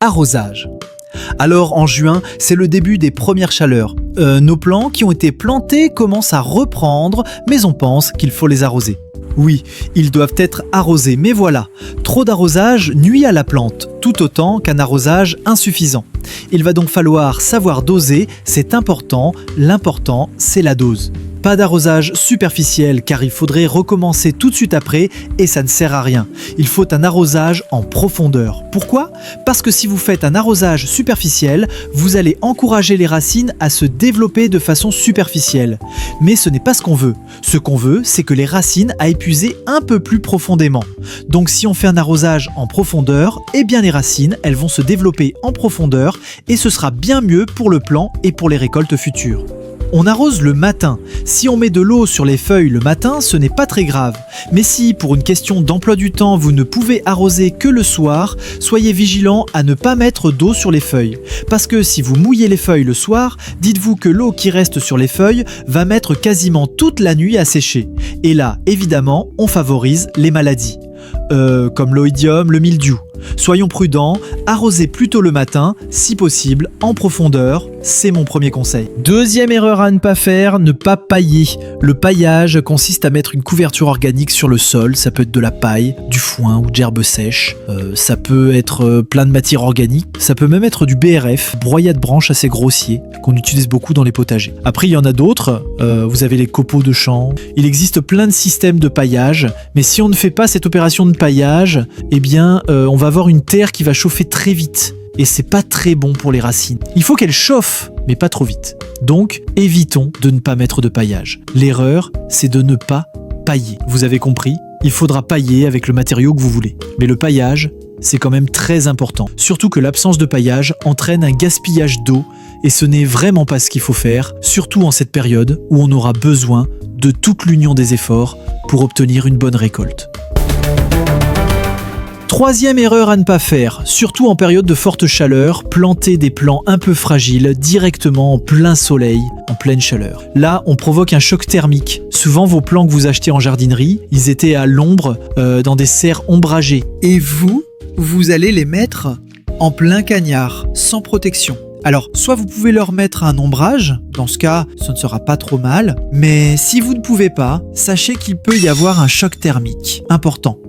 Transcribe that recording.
Arrosage. Alors en juin, c'est le début des premières chaleurs. Nos plants qui ont été plantés commencent à reprendre, mais on pense qu'il faut les arroser. Oui, ils doivent être arrosés, mais voilà, trop d'arrosage nuit à la plante, tout autant qu'un arrosage insuffisant. Il va donc falloir savoir doser, c'est important, l'important c'est la dose. Pas d'arrosage superficiel car il faudrait recommencer tout de suite après et ça ne sert à rien. Il faut un arrosage en profondeur. Pourquoi ? Parce que si vous faites un arrosage superficiel, vous allez encourager les racines à se développer de façon superficielle. Mais ce n'est pas ce qu'on veut. Ce qu'on veut, c'est que les racines aillent puiser un peu plus profondément. Donc si on fait un arrosage en profondeur, eh bien les racines, elles vont se développer en profondeur et ce sera bien mieux pour le plant et pour les récoltes futures. On arrose le matin. Si on met de l'eau sur les feuilles le matin, ce n'est pas très grave. Mais si, pour une question d'emploi du temps, vous ne pouvez arroser que le soir, soyez vigilant à ne pas mettre d'eau sur les feuilles. Parce que si vous mouillez les feuilles le soir, dites-vous que l'eau qui reste sur les feuilles va mettre quasiment toute la nuit à sécher. Et là, évidemment, on favorise les maladies. Comme l'oïdium, le mildiou. Soyons prudents, arrosez plutôt le matin, si possible, en profondeur, c'est mon premier conseil. Deuxième erreur à ne pas faire, ne pas pailler. Le paillage consiste à mettre une couverture organique sur le sol, ça peut être de la paille, du foin ou de l'herbe sèche, ça peut être plein de matière organique, ça peut même être du BRF, broyat de branches assez grossier, qu'on utilise beaucoup dans les potagers. Après il y en a d'autres, vous avez les copeaux de champs, il existe plein de systèmes de paillage, mais si on ne fait pas cette opération de paillage, eh bien on va avoir une terre qui va chauffer très vite et c'est pas très bon pour les racines. Il faut qu'elle chauffe, mais pas trop vite. Donc, évitons de ne pas mettre de paillage. L'erreur, c'est de ne pas pailler. Vous avez compris ? Il faudra pailler avec le matériau que vous voulez. Mais le paillage, c'est quand même très important. Surtout que l'absence de paillage entraîne un gaspillage d'eau et ce n'est vraiment pas ce qu'il faut faire, surtout en cette période où on aura besoin de toute l'union des efforts pour obtenir une bonne récolte. Troisième erreur à ne pas faire, surtout en période de forte chaleur, planter des plants un peu fragiles directement en plein soleil, en pleine chaleur. Là, on provoque un choc thermique. Souvent, vos plants que vous achetez en jardinerie, ils étaient à l'ombre, dans des serres ombragées. Et vous allez les mettre en plein cagnard, sans protection. Alors, soit vous pouvez leur mettre un ombrage, dans ce cas, ce ne sera pas trop mal, mais si vous ne pouvez pas, sachez qu'il peut y avoir un choc thermique important.